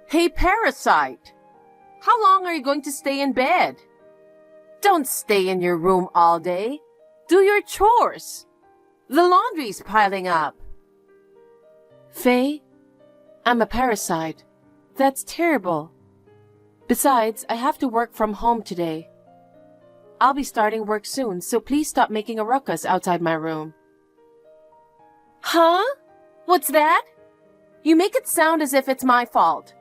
Hey, parasite! How long are you going to stay in bed? Don't stay in your room all day. Do your chores. The laundry's piling up. Faye, I'm a parasite. That's terrible. Besides, I have to work from home today. I'll be starting work soon, so please stop making a ruckus outside my room. Huh? What's that? You make it sound as if it's my fault.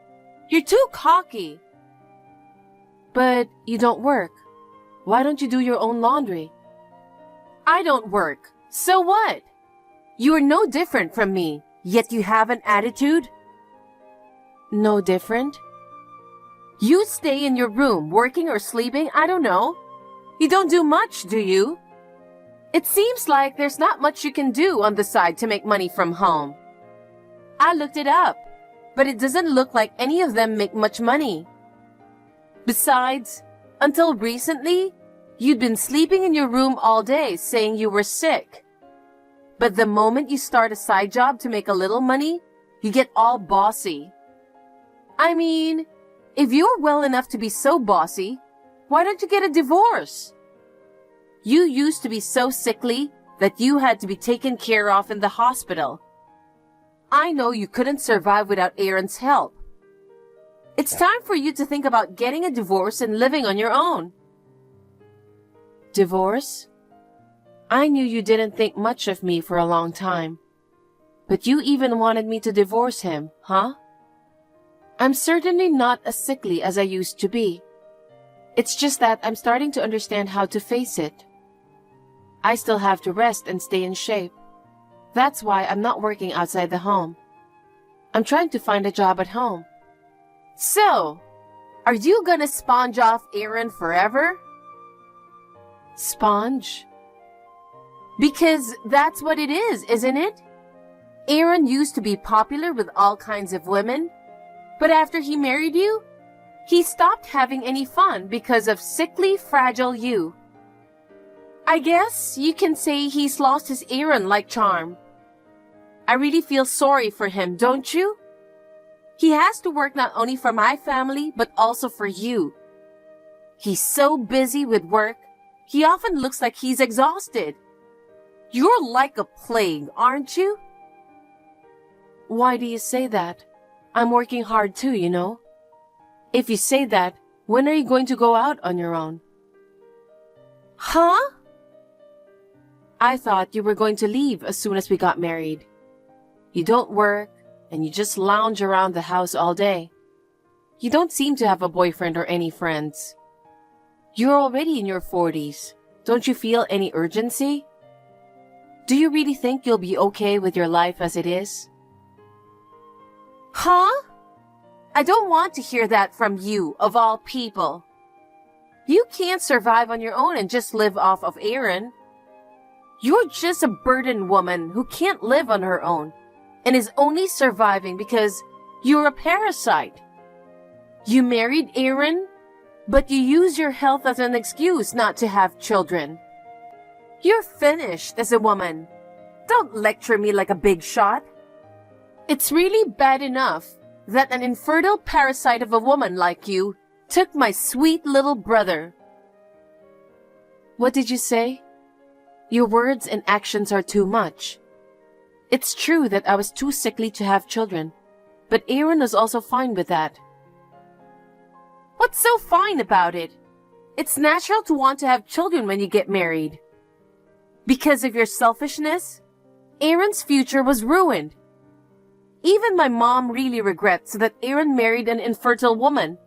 You're too cocky. But you don't work. Why don't you do your own laundry? I don't work. So what? You are no different from me, yet you have an attitude? No different? You stay in your room, working or sleeping, I don't know. You don't do much, do you? It seems like there's not much you can do on the side to make money from home. I looked it up, but it doesn't look like any of them make much money. Besides, until recently, you'd been sleeping in your room all day saying you were sick. But the moment you start a side job to make a little money, you get all bossy. I mean, if you're well enough to be so bossy, why don't you get a divorce? You used to be so sickly that you had to be taken care of in the hospital. I know you couldn't survive without Aaron's help. It's time for you to think about getting a divorce and living on your own. Divorce? I knew you didn't think much of me for a long time. But you even wanted me to divorce him, huh? I'm certainly not as sickly as I used to be. It's just that I'm starting to understand how to face it. I still have to rest and stay in shape. That's why I'm not working outside the home. I'm trying to find a job at home. So, are you gonna sponge off Aaron forever? Sponge? Because that's what it is, isn't it? Aaron used to be popular with all kinds of women, but after he married you, he stopped having any fun because of sickly, fragile you. I guess you can say he's lost his Aaron-like charm. I really feel sorry for him, don't you? He has to work not only for my family, but also for you. He's so busy with work, he often looks like he's exhausted. You're like a plague, aren't you? Why do you say that? I'm working hard too, you know. If you say that, when are you going to go out on your own? Huh? I thought you were going to leave as soon as we got married. You don't work, and you just lounge around the house all day. You don't seem to have a boyfriend or any friends. You're already in your 40s. Don't you feel any urgency? Do you really think you'll be okay with your life as it is? Huh? I don't want to hear that from you, of all people. You can't survive on your own and just live off of Aaron. You're just a burdened woman who can't live on her own and is only surviving because you're a parasite. You married Aaron, but you use your health as an excuse not to have children. You're finished as a woman. Don't lecture me like a big shot. It's really bad enough that an infertile parasite of a woman like you took my sweet little brother. What did you say? Your words and actions are too much. It's true that I was too sickly to have children, but Aaron was also fine with that. What's so fine about it? It's natural to want to have children when you get married. Because of your selfishness, Aaron's future was ruined. Even my mom really regrets that Aaron married an infertile woman.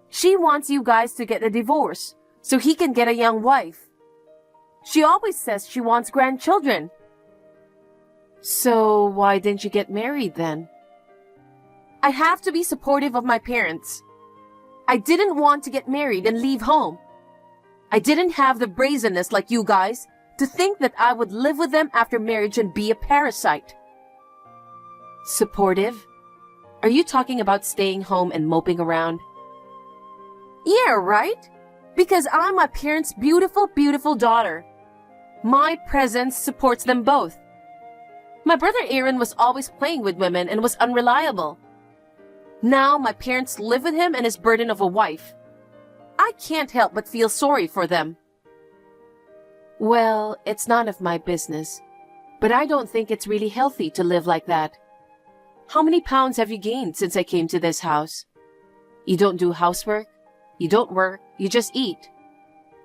She wants you guys to get a divorce so he can get a young wife. She always says she wants grandchildren. So why didn't you get married then? I have to be supportive of my parents. I didn't want to get married and leave home. I didn't have the brazenness like you guys to think that I would live with them after marriage and be a parasite. Supportive? Are you talking about staying home and moping around? Yeah, right? Because I'm my parents' beautiful, beautiful daughter. My presence supports them both. My brother Aaron was always playing with women and was unreliable. Now my parents live with him and his burden of a wife. I can't help but feel sorry for them. Well, it's none of my business, but I don't think it's really healthy to live like that. How many pounds have you gained since I came to this house? You don't do housework, you don't work, you just eat.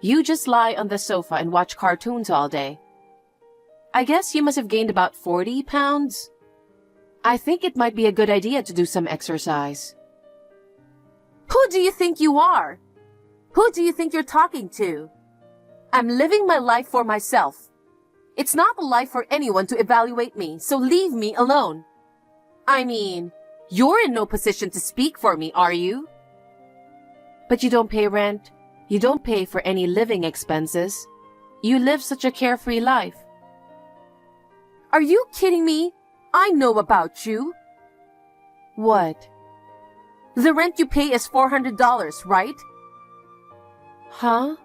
You just lie on the sofa and watch cartoons all day. I guess you must have gained about 40 pounds. I think it might be a good idea to do some exercise. Who do you think you are? Who do you think you're talking to? I'm living my life for myself. It's not a life for anyone to evaluate me, so leave me alone. I mean, you're in no position to speak for me, are you? But you don't pay rent. You don't pay for any living expenses. You live such a carefree life. Are you kidding me? I know about you. What? The rent you pay is $400, right? Huh?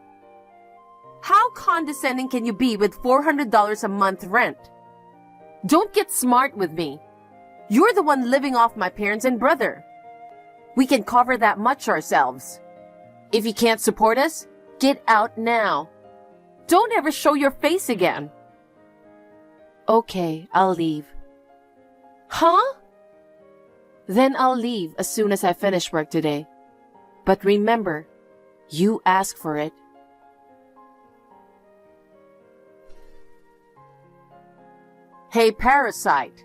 How condescending can you be with $400 a month rent? Don't get smart with me. You're the one living off my parents and brother. We can cover that much ourselves. If you can't support us, get out now. Don't ever show your face again. Okay, I'll leave. Huh? Then I'll leave as soon as I finish work today. But remember, you ask for it. Hey, parasite.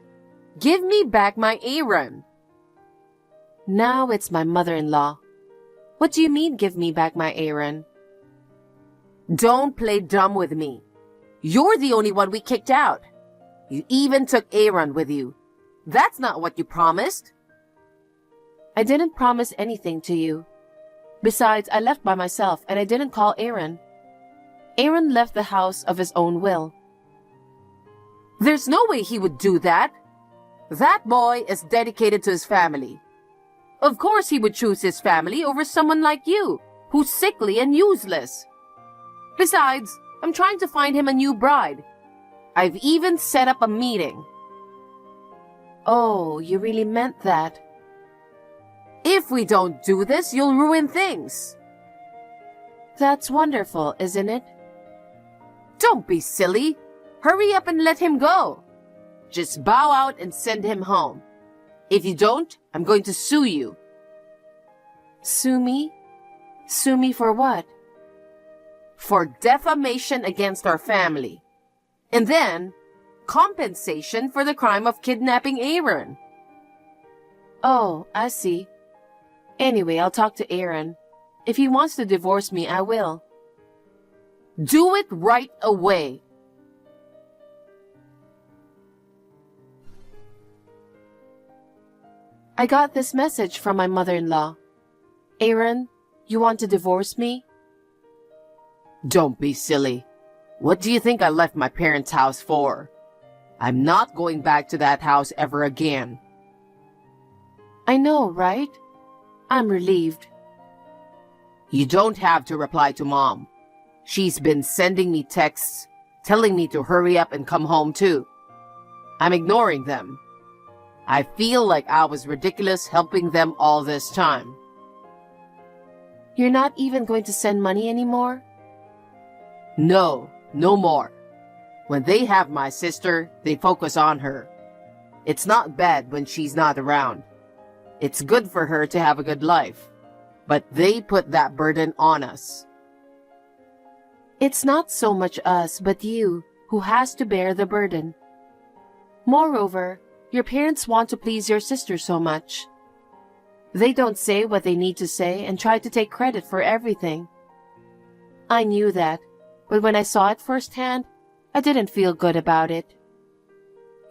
Give me back my Aaron. Now it's my mother-in-law. What do you mean, give me back my Aaron? Don't play dumb with me. You're the only one we kicked out. You even took Aaron with you. That's not what you promised. I didn't promise anything to you. Besides, I left by myself and I didn't call Aaron. Aaron left the house of his own will. There's no way he would do that. That boy is dedicated to his family. Of course he would choose his family over someone like you, who's sickly and useless. Besides, I'm trying to find him a new bride. I've even set up a meeting. Oh, you really meant that? If we don't do this, you'll ruin things. That's wonderful, isn't it? Don't be silly. Hurry up and let him go. Just bow out and send him home. If you don't, I'm going to sue you. Sue me? Sue me for what? For defamation against our family. And then, compensation for the crime of kidnapping Aaron. Oh, I see. Anyway, I'll talk to Aaron. If he wants to divorce me, I will. Do it right away. I got this message from my mother-in-law. Aaron, you want to divorce me? Don't be silly. What do you think I left my parents' house for? I'm not going back to that house ever again. I know, right? I'm relieved. You don't have to reply to Mom. She's been sending me texts telling me to hurry up and come home too. I'm ignoring them. I feel like I was ridiculous helping them all this time. You're not even going to send money anymore? No, no more. When they have my sister, they focus on her. It's not bad when she's not around. It's good for her to have a good life. But they put that burden on us. It's not so much us, but you, who has to bear the burden. Moreover, your parents want to please your sister so much. They don't say what they need to say and try to take credit for everything. I knew that, but when I saw it firsthand, I didn't feel good about it.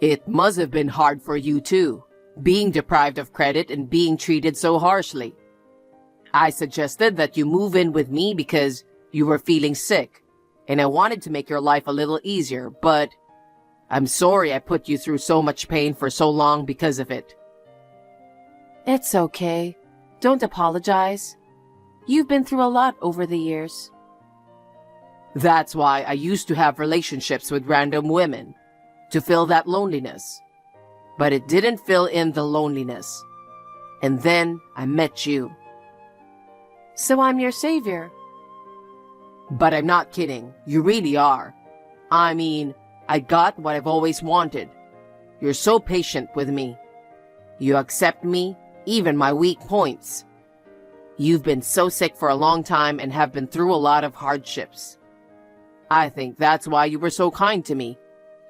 It must have been hard for you too, being deprived of credit and being treated so harshly. I suggested that you move in with me because you were feeling sick, and I wanted to make your life a little easier, but I'm sorry I put you through so much pain for so long because of it. It's okay. Don't apologize. You've been through a lot over the years. That's why I used to have relationships with random women, to fill that loneliness. But it didn't fill in the loneliness. And then I met you. So I'm your savior. But I'm not kidding. You really are. I mean, I got what I've always wanted. You're so patient with me. You accept me, even my weak points. You've been so sick for a long time and have been through a lot of hardships. I think that's why you were so kind to me,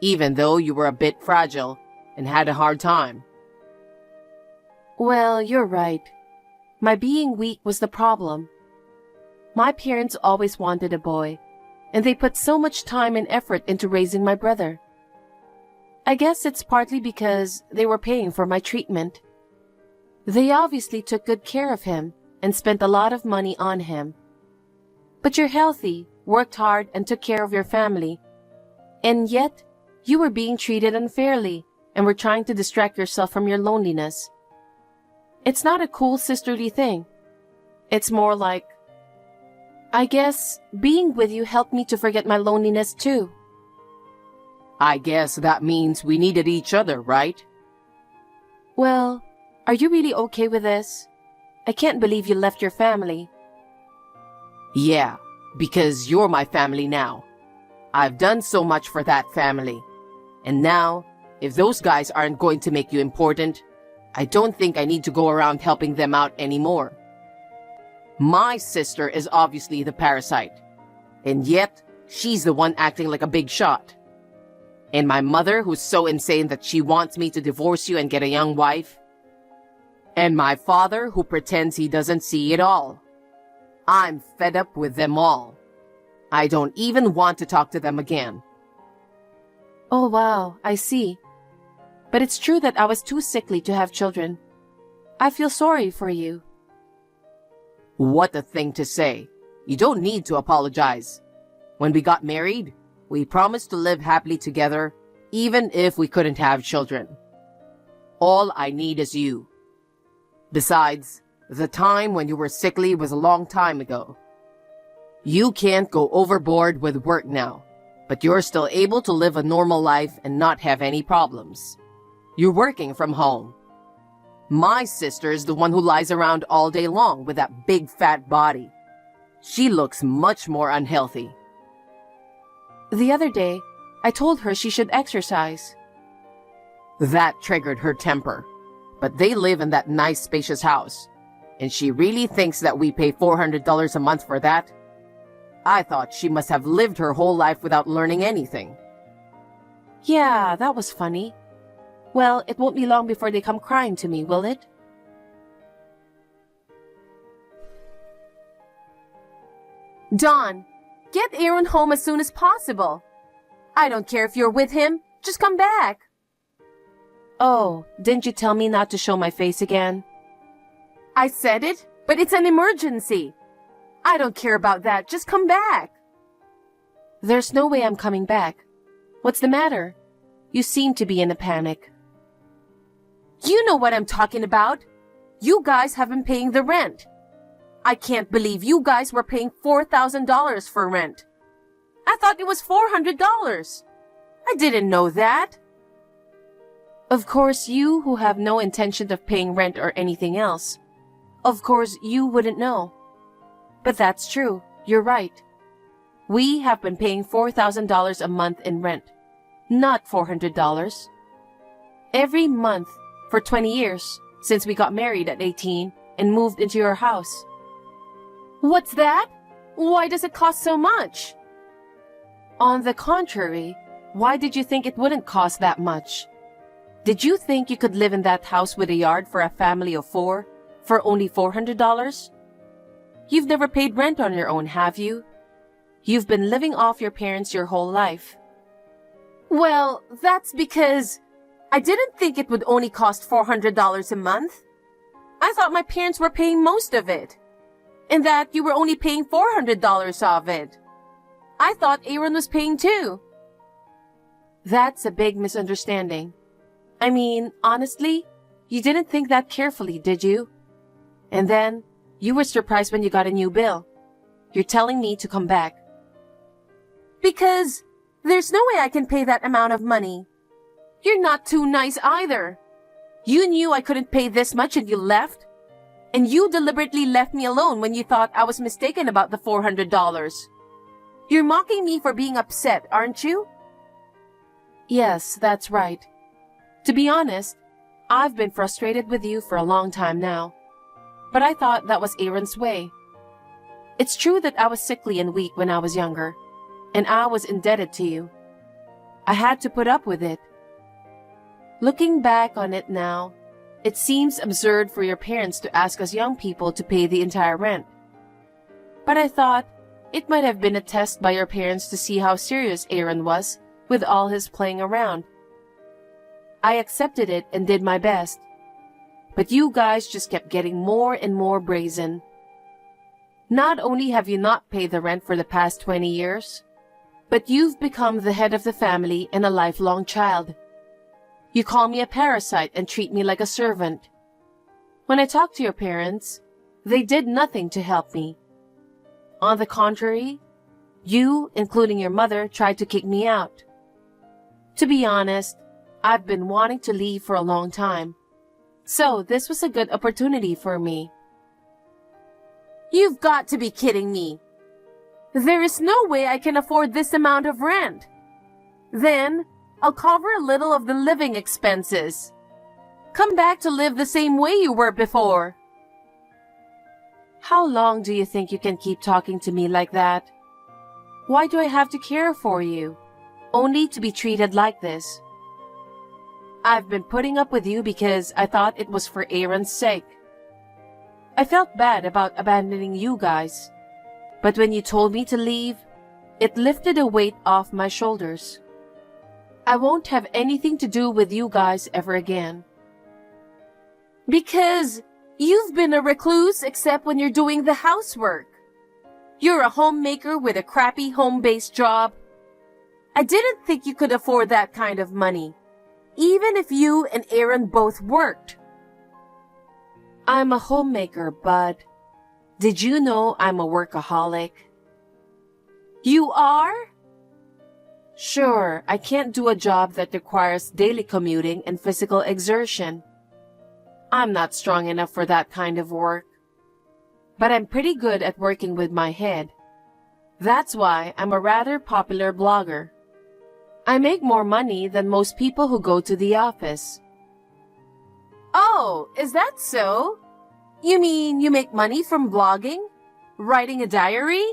even though you were a bit fragile and had a hard time. Well, you're right. My being weak was the problem. My parents always wanted a boy, and they put so much time and effort into raising my brother. I guess it's partly because they were paying for my treatment. They obviously took good care of him and spent a lot of money on him. But you're healthy, worked hard, and took care of your family. And yet, you were being treated unfairly and were trying to distract yourself from your loneliness. It's not a cool sisterly thing. It's more like, I guess being with you helped me to forget my loneliness too. I guess that means we needed each other, right? Well, are you really okay with this? I can't believe you left your family. Yeah, because you're my family now. I've done so much for that family. And now, if those guys aren't going to make you important, I don't think I need to go around helping them out anymore. My sister is obviously the parasite, and yet she's the one acting like a big shot. And my mother, who's so insane that she wants me to divorce you and get a young wife. And my father, who pretends he doesn't see it all. I'm fed up with them all. I don't even want to talk to them again. Oh wow, I see. But it's true that I was too sickly to have children. I feel sorry for you. What a thing to say. You don't need to apologize. When we got married, we promised to live happily together, even if we couldn't have children. All I need is you. Besides, the time when you were sickly was a long time ago. You can't go overboard with work now, but you're still able to live a normal life and not have any problems. You're working from home. My sister is the one who lies around all day long with that big fat body. She looks much more unhealthy. The other day, I told her she should exercise. That triggered her temper. But they live in that nice spacious house. And she really thinks that we pay $400 a month for that? I thought she must have lived her whole life without learning anything. Yeah, that was funny. Well, it won't be long before they come crying to me, will it? Dawn, get Aaron home as soon as possible. I don't care if you're with him. Just come back. Oh, didn't you tell me not to show my face again? I said it, but it's an emergency. I don't care about that. Just come back. There's no way I'm coming back. What's the matter? You seem to be in a panic. You know what I'm talking about. You guys have been paying the rent. I can't believe you guys were paying $4,000 for rent. I thought it was $400. I didn't know that. Of course, you who have no intention of paying rent or anything else. Of course, you wouldn't know. But that's true. You're right. We have been paying $4,000 a month in rent, not $400. Every month for 20 years since we got married at 18 and moved into your house. What's that? Why does it cost so much? On the contrary, why did you think it wouldn't cost that much? Did you think you could live in that house with a yard for a family of 4 for only $400? You've never paid rent on your own, have you? You've been living off your parents your whole life. Well, that's because I didn't think it would only cost $400 a month. I thought my parents were paying most of it, and that you were only paying $400 of it. I thought Aaron was paying too. That's a big misunderstanding. I mean, honestly, you didn't think that carefully, did you? And then, you were surprised when you got a new bill. You're telling me to come back. Because there's no way I can pay that amount of money. You're not too nice either. You knew I couldn't pay this much and you left? And you deliberately left me alone when you thought I was mistaken about the $400. You're mocking me for being upset, aren't you? Yes, that's right. To be honest, I've been frustrated with you for a long time now. But I thought that was Aaron's way. It's true that I was sickly and weak when I was younger, and I was indebted to you. I had to put up with it. Looking back on it now, it seems absurd for your parents to ask us young people to pay the entire rent. But I thought it might have been a test by your parents to see how serious Aaron was with all his playing around. I accepted it and did my best. But you guys just kept getting more and more brazen. Not only have you not paid the rent for the past 20 years, but you've become the head of the family and a lifelong child. You call me a parasite and treat me like a servant. When I talked to your parents, they did nothing to help me. On the contrary, you, including your mother, tried to kick me out. To be honest, I've been wanting to leave for a long time. So this was a good opportunity for me. You've got to be kidding me. There is no way I can afford this amount of rent. Then, I'll cover a little of the living expenses. Come back to live the same way you were before. How long do you think you can keep talking to me like that? Why do I have to care for you, only to be treated like this? I've been putting up with you because I thought it was for Aaron's sake. I felt bad about abandoning you guys, but when you told me to leave, it lifted a weight off my shoulders. I won't have anything to do with you guys ever again. Because you've been a recluse except when you're doing the housework. You're a homemaker with a crappy home-based job. I didn't think you could afford that kind of money, even if you and Aaron both worked. I'm a homemaker, but did you know I'm a workaholic? You are? Sure, I can't do a job that requires daily commuting and physical exertion. I'm not strong enough for that kind of work. But I'm pretty good at working with my head. That's why I'm a rather popular blogger. I make more money than most people who go to the office. Oh, is that so? You mean you make money from blogging? Writing a diary?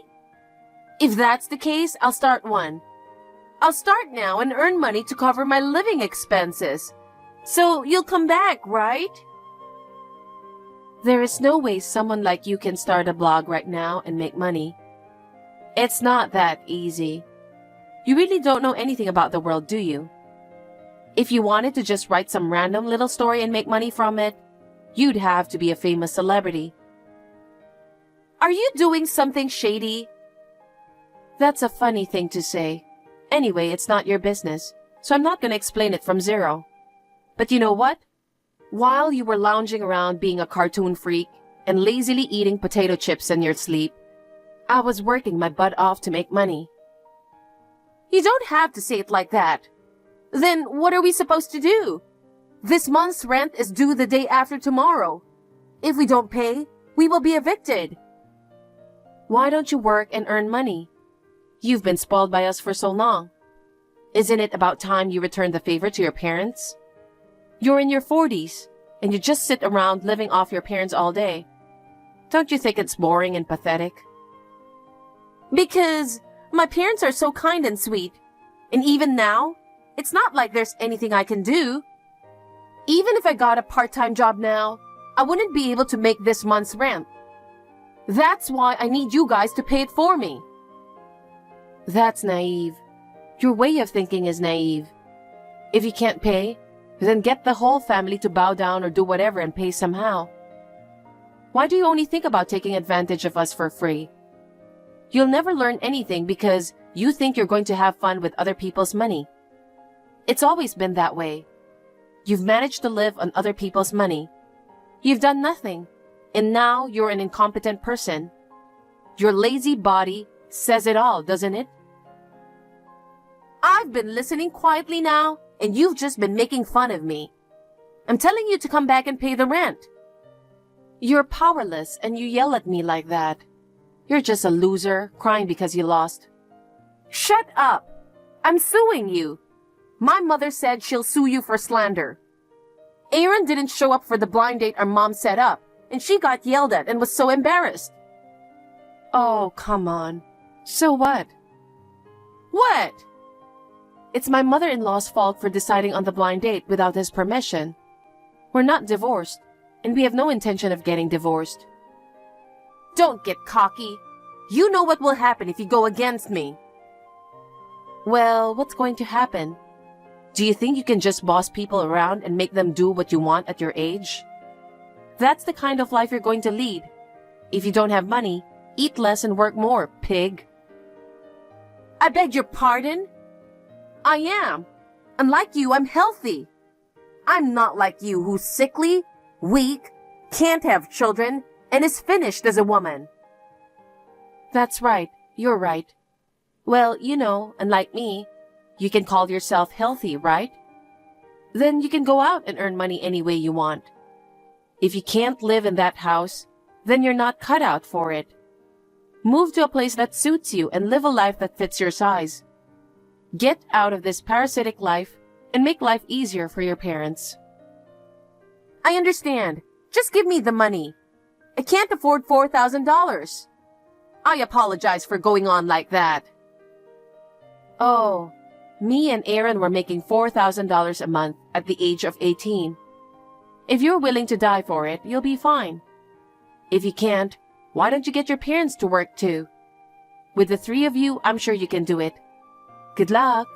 If that's the case, I'll start one. I'll start now and earn money to cover my living expenses. So you'll come back, right? There is no way someone like you can start a blog right now and make money. It's not that easy. You really don't know anything about the world, do you? If you wanted to just write some random little story and make money from it, you'd have to be a famous celebrity. Are you doing something shady? That's a funny thing to say. Anyway, it's not your business, so I'm not going to explain it from zero. But you know what? While you were lounging around being a cartoon freak and lazily eating potato chips in your sleep, I was working my butt off to make money. You don't have to say it like that. Then what are we supposed to do? This month's rent is due the day after tomorrow. If we don't pay, we will be evicted. Why don't you work and earn money? You've been spoiled by us for so long. Isn't it about time you return the favor to your parents? You're in your 40s, and you just sit around living off your parents all day. Don't you think it's boring and pathetic? Because my parents are so kind and sweet. And even now, it's not like there's anything I can do. Even if I got a part-time job now, I wouldn't be able to make this month's rent. That's why I need you guys to pay it for me. That's naive. Your way of thinking is naive. If you can't pay, then get the whole family to bow down or do whatever and pay somehow. Why do you only think about taking advantage of us for free? You'll never learn anything because you think you're going to have fun with other people's money. It's always been that way. You've managed to live on other people's money. You've done nothing, and now you're an incompetent person. Your lazy body says it all, doesn't it? I've been listening quietly now, and you've just been making fun of me. I'm telling you to come back and pay the rent. You're powerless and you yell at me like that. You're just a loser, crying because you lost. Shut up! I'm suing you. My mother said she'll sue you for slander. Aaron didn't show up for the blind date our mom set up, and she got yelled at and was so embarrassed. Oh, come on. So what? What? It's my mother-in-law's fault for deciding on the blind date without his permission. We're not divorced, and we have no intention of getting divorced. Don't get cocky. You know what will happen if you go against me. Well, what's going to happen? Do you think you can just boss people around and make them do what you want at your age? That's the kind of life you're going to lead. If you don't have money, eat less and work more, pig. I beg your pardon? I am. Unlike you, I'm healthy. I'm not like you who's sickly, weak, can't have children, and is finished as a woman. That's right. You're right. Well, unlike me, you can call yourself healthy, right? Then you can go out and earn money any way you want. If you can't live in that house, then you're not cut out for it. Move to a place that suits you and live a life that fits your size. Get out of this parasitic life and make life easier for your parents. I understand. Just give me the money. I can't afford $4,000. I apologize for going on like that. Oh, me and Aaron were making $4,000 a month at the age of 18. If you're willing to die for it, you'll be fine. If you can't, why don't you get your parents to work too? With the three of you, I'm sure you can do it. Good luck.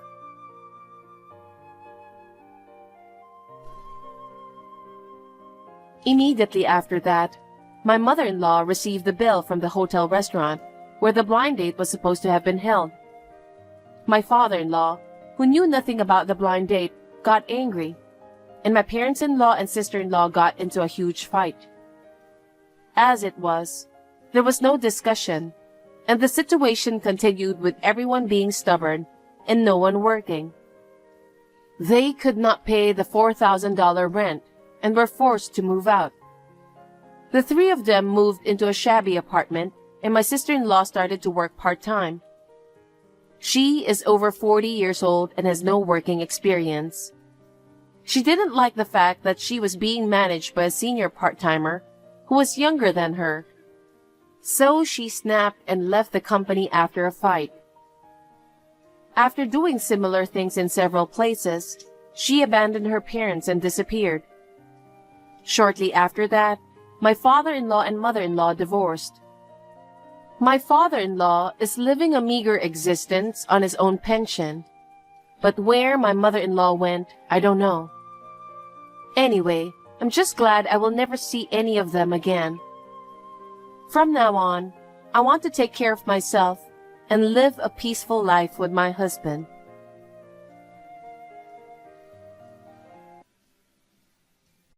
Immediately after that, my mother-in-law received the bill from the hotel restaurant where the blind date was supposed to have been held. My father-in-law, who knew nothing about the blind date, got angry, and my parents-in-law and sister-in-law got into a huge fight. As it was, there was no discussion, and the situation continued with everyone being stubborn and no one working. They could not pay the $4,000 rent and were forced to move out. The three of them moved into a shabby apartment, and my sister-in-law started to work part-time. She is over 40 years old and has no working experience. She didn't like the fact that she was being managed by a senior part-timer who was younger than her. So she snapped and left the company after a fight. After doing similar things in several places, she abandoned her parents and disappeared. Shortly after that, my father-in-law and mother-in-law divorced. My father-in-law is living a meager existence on his own pension, but where my mother-in-law went, I don't know. Anyway, I'm just glad I will never see any of them again. From now on, I want to take care of myself and live a peaceful life with my husband.